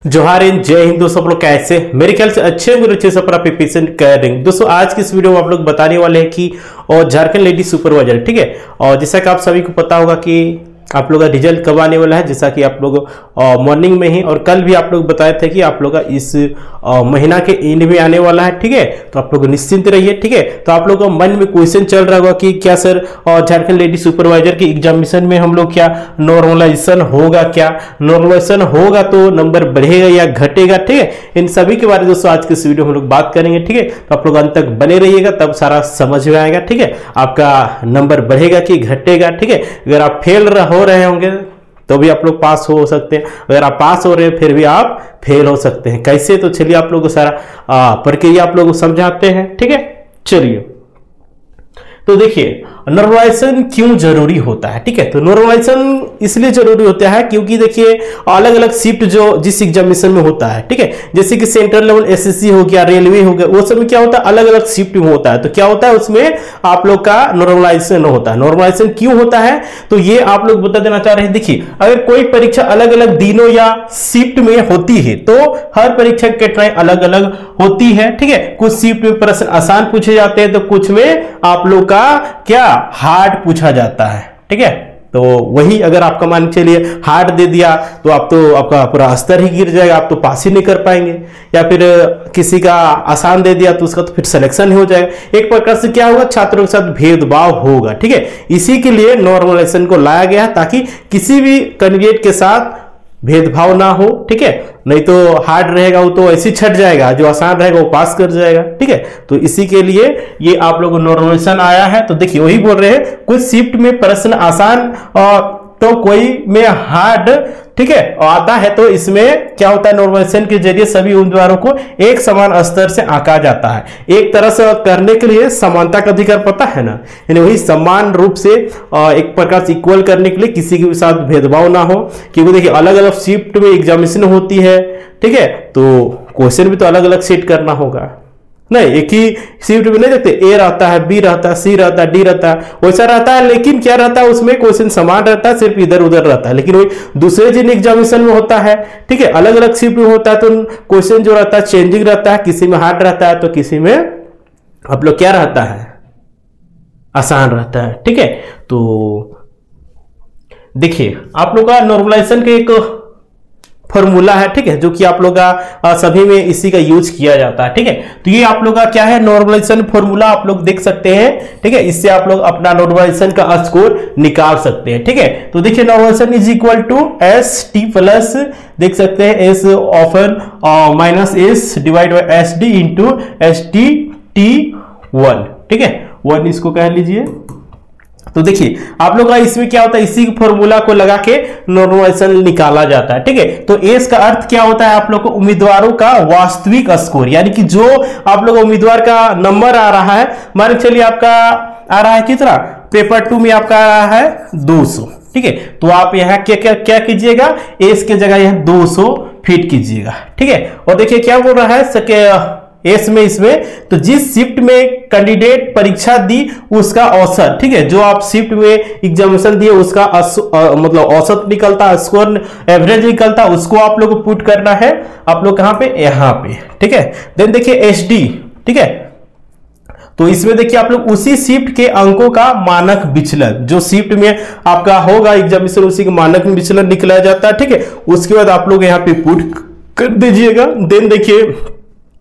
जोहार इन जय हिंद दोस्तों, आप लोग कैसे? मेरे ख्याल से अच्छे होंगे, अच्छे से अपना प्रिपरेशन कर रहे हैं। दोस्तों आज की इस वीडियो में आप लोग बताने वाले हैं कि और झारखंड लेडी सुपरवाइजर, ठीक है। और जैसा कि आप सभी को पता होगा कि आप लोग का रिजल्ट कब आने वाला है, जैसा कि आप लोग मॉर्निंग में ही और कल भी आप लोग बताए थे कि आप लोग का इस महीना के एंड में आने वाला है, ठीक है। तो आप लोग निश्चिंत रहिए, ठीक है। तो आप लोग का मन में क्वेश्चन चल रहा होगा कि क्या सर झारखंड लेडी सुपरवाइजर के एग्जामिनेशन में हम लोग क्या नॉर्मलाइजेशन होगा, क्या नॉर्मलाइजेशन होगा तो नंबर बढ़ेगा या घटेगा, ठीक है। इन सभी के बारे में दोस्तों आज के इस वीडियो में हम लोग बात करेंगे, ठीक है। तो आप लोग अंत तक बने रहिएगा, तब सारा समझ में आएगा, ठीक है। आपका नंबर बढ़ेगा कि घटेगा, ठीक है। अगर आप फेल हो रहे होंगे तो भी आप लोग पास हो सकते हैं, अगर आप पास हो रहे हैं फिर भी आप फेल हो सकते हैं। कैसे? तो चलिए आप लोगों को सारा प्रक्रिया आप लोगों को समझाते हैं, ठीक है। चलिए तो देखिए नॉर्मलाइजेशन क्यों जरूरी होता है, ठीक है। तो नॉर्मलाइजेशन इसलिए जरूरी होता है क्योंकि देखिए अलग अलग शिफ्ट जो जिस एग्जामिनेशन में होता है, ठीक है। जैसे कि सेंट्रल लेवल एसएससी हो गया, रेलवे हो गया, वो सब में क्या होता है अलग अलग शिफ्ट में होता है। तो क्या होता है उसमें आप लोग का नॉर्मलाइजेशन होता है। नॉर्मलाइजेशन क्यों होता है तो ये आप लोग बता देना चाह रहे हैं। देखिए अगर कोई परीक्षा अलग अलग दिनों या शिफ्ट में होती है तो हर परीक्षा की ट्राई अलग अलग होती है, ठीक है। कुछ शिफ्ट में प्रश्न आसान पूछे जाते हैं तो कुछ में आप लोग का क्या हार्ड पूछा जाता है, ठीक है। तो वही अगर आपका मान चलिए हार्ड दे दिया तो आप तो आपका पूरा स्तर ही गिर जाएगा, आप तो पास ही नहीं कर पाएंगे। या फिर किसी का आसान दे दिया तो उसका तो फिर सिलेक्शन ही हो जाएगा। एक प्रकार से क्या होगा, छात्रों के साथ भेदभाव होगा, ठीक है। इसी के लिए नॉर्मलाइजेशन को लाया गया है ताकि किसी भी कैंडिडेट के साथ भेदभाव ना हो, ठीक है। नहीं तो हार्ड रहेगा वो तो ऐसे छट जाएगा, जो आसान रहेगा वो पास कर जाएगा, ठीक है। तो इसी के लिए ये आप लोगों को नॉर्मलाइजेशन आया है। तो देखिए वही बोल रहे हैं कुछ शिफ्ट में प्रश्न आसान तो कोई में हार्ड, ठीक है, आता है। तो इसमें क्या होता है नॉर्मलाइजेशन के जरिए सभी उम्मीदवारों को एक समान स्तर से आंका जाता है। एक तरह से करने के लिए समानता का अधिकार पता है ना, यानी वही समान रूप से एक प्रकार से इक्वल करने के लिए किसी के साथ भेदभाव ना हो। क्योंकि देखिए अलग अलग शिफ्ट में एग्जामिनेशन होती है, ठीक है। तो क्वेश्चन भी तो अलग अलग सेट करना होगा, नहीं एक ही शिफ्ट में नहीं देखते, ए रहता है, बी रहता है, सी रहता है, डी रहता है, वैसा रहता है। लेकिन क्या रहता है उसमें क्वेश्चन समान रहता है, सिर्फ इधर उधर रहता है। लेकिन वही दूसरे जिन एग्जामिनेशन में होता है, ठीक है, अलग अलग शिफ्ट में होता है तो क्वेश्चन जो रहता है चेंजिंग रहता है, किसी में हार्ड रहता है तो किसी में आप लोग क्या रहता है आसान रहता है, ठीक है। तो देखिए आप लोग का नॉर्मलाइजेशन के एक फॉर्मूला है, ठीक है, जो कि आप लोग का सभी में इसी का यूज किया जाता है, ठीक है। तो ये आप लोग का क्या है नॉर्मलाइजेशन फॉर्मूला आप लोग देख सकते हैं, ठीक है। इससे आप लोग अपना नॉर्मलाइजेशन का स्कोर निकाल सकते हैं, ठीक है। तो देखिए normalisation is equal to S T plus देख सकते हैं S often minus S divide by S D into S T T 1, ठीक है, 1 इसको कह लीजिए। तो देखिए आप लोग का इसमें क्या होता है इसी फॉर्मूला को लगा के नॉर्मलाइजेशन निकाला जाता है, ठीक है। तो एस का अर्थ क्या होता है आप लोग को उम्मीदवारों का वास्तविक स्कोर, यानी कि जो आप लोग उम्मीदवार का नंबर आ रहा है। मान चलिए आपका आ रहा है कितना, पेपर 2 में आपका आ रहा है 200, ठीक है। तो आप यहाँ क्या कीजिएगा, एस के जगह यहाँ 200 फिट कीजिएगा, ठीक है। और देखिए क्या बोल रहा है एस में इसमें तो जिस शिफ्ट में कैंडिडेट परीक्षा दी उसका औसत, ठीक है, जो आप शिफ्ट में एग्जामिनेशन दिए उसका मतलब औसत निकलता, स्कोर एवरेज निकलता, उसको आप लोग को पुट करना है आप लोग कहां पे, यहां पे, ठीक है। देन देखिए एसडी, ठीक है। तो इसमें देखिए आप लोग उसी शिफ्ट के अंकों का मानक विचलन, जो शिफ्ट में आपका होगा एग्जामिनेशन उसी के मानक में विचलन निकला जाता है, ठीक है। उसके बाद आप लोग यहाँ पे पुट कर दीजिएगा। देन देखिए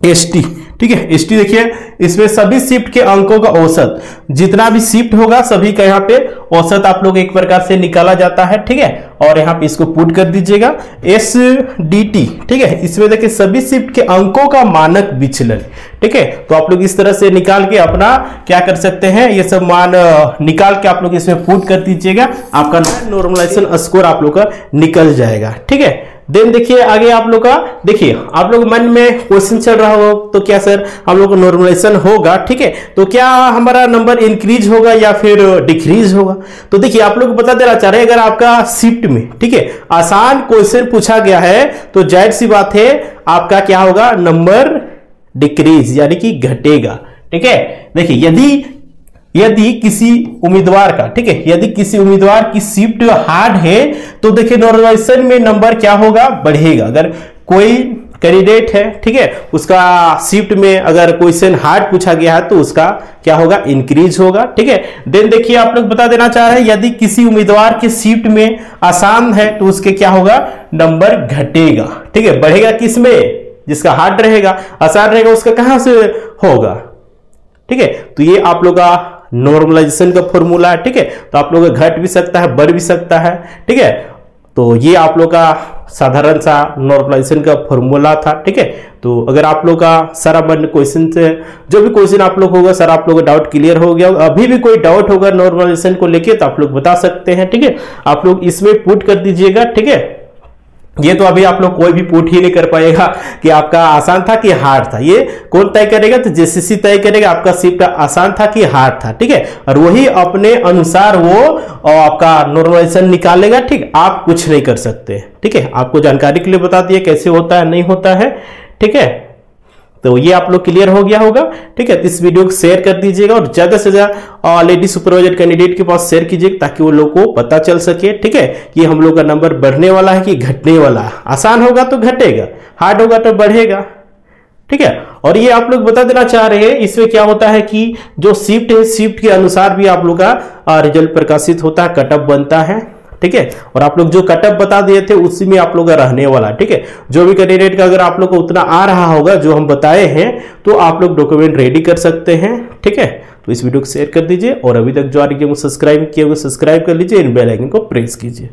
एसटी, ठीक है, एसटी देखिए इसमें सभी शिफ्ट के अंकों का औसत, जितना भी शिफ्ट होगा सभी का यहाँ पे औसत आप लोग एक प्रकार से निकाला जाता है, ठीक है। और यहाँ पे इसको पुट कर दीजिएगा एस डी टी, ठीक है। इसमें देखिए सभी शिफ्ट के अंकों का मानक विचलन, ठीक है। तो आप लोग इस तरह से निकाल के अपना क्या कर सकते हैं, ये सब मान निकाल के आप लोग इसमें पुट कर दीजिएगा, आपका नॉर्मलाइजेशन स्कोर आप लोग का निकल जाएगा, ठीक है। देन देखिए आगे आप लोग का, देखिए आप लोग मन में क्वेश्चन चल रहा हो तो क्या सर हम लोग को नॉर्मलाइजेशन होगा, ठीक है, तो क्या हमारा नंबर इंक्रीज होगा या फिर डिक्रीज होगा। तो देखिए आप लोग बता देना चाह रहे हैं अगर आपका शिफ्ट में, ठीक है, आसान क्वेश्चन पूछा गया है तो जाहिर सी बात है आपका क्या होगा नंबर डिक्रीज यानी कि घटेगा, ठीक है। देखिए यदि किसी उम्मीदवार का, ठीक है, यदि किसी उम्मीदवार की शिफ्ट हार्ड है तो देखिए नॉर्मलाइजेशन में नंबर क्या होगा बढ़ेगा। अगर कोई कैंडिडेट है, ठीक है, उसका शिफ्ट में अगर क्वेश्चन हार्ड पूछा गया है तो उसका क्या होगा, इंक्रीज होगा, ठीक है। देन देखिए आप लोग बता देना चाह रहे हैं यदि किसी उम्मीदवार के शिफ्ट में आसान है तो उसके क्या होगा, नंबर घटेगा, ठीक है। बढ़ेगा किस में, जिसका हार्ड रहेगा, आसान रहेगा उसका कहां से होगा, ठीक है। तो ये आप लोग का नॉर्मलाइजेशन का फॉर्मूला है, ठीक है। तो आप लोग घट भी सकता है, बढ़ भी सकता है, ठीक है। तो ये आप लोग का साधारण सा नॉर्मलाइजेशन का फॉर्मूला था, ठीक है। तो अगर आप लोग का सारा बंद क्वेश्चन से जो भी क्वेश्चन आप लोग होगा सर आप लोग का डाउट क्लियर हो गया होगा, अभी भी कोई डाउट होगा नॉर्मलाइजेशन को लेके तो आप लोग बता सकते हैं, ठीक है। आप लोग इसमें पुट कर दीजिएगा, ठीक है। ये तो अभी आप लोग कोई भी पुट ही नहीं कर पाएगा कि आपका आसान था कि हार्ड था, ये कौन तय करेगा, तो जेसीसी तय करेगा आपका शिफ्ट आसान था कि हार्ड था, ठीक है। और वही अपने अनुसार वो आपका नॉर्मलाइजेशन निकालेगा, ठीक। आप कुछ नहीं कर सकते, ठीक है। आपको जानकारी के लिए बता दिया कैसे होता है नहीं होता है, ठीक है। तो ये आप लोग क्लियर हो गया होगा, ठीक है। तो इस वीडियो को शेयर कर दीजिएगा और ज्यादा से ज्यादा लेडी सुपरवाइजर कैंडिडेट के पास शेयर कीजिएगा ताकि वो लोग को पता चल सके, ठीक है, कि हम लोग का नंबर बढ़ने वाला है कि घटने वाला है। आसान होगा तो घटेगा, हार्ड होगा तो बढ़ेगा, ठीक है। और ये आप लोग बता देना चाह रहे हैं इसमें क्या होता है कि जो शिफ्ट है शिफ्ट के अनुसार भी आप लोग का रिजल्ट प्रकाशित होता है, कटअप बनता है, ठीक है। और आप लोग जो कटअप बता दिए थे उसी में आप लोग का रहने वाला, ठीक है। जो भी कैंडिडेट का अगर आप लोग को उतना आ रहा होगा जो हम बताए हैं तो आप लोग डॉक्यूमेंट रेडी कर सकते हैं, ठीक है। तो इस वीडियो को शेयर कर दीजिए और अभी तक जो आ रही है सब्सक्राइब किए हुए सब्सक्राइब कर लीजिए, इन बेल आइकन को प्रेस कीजिए।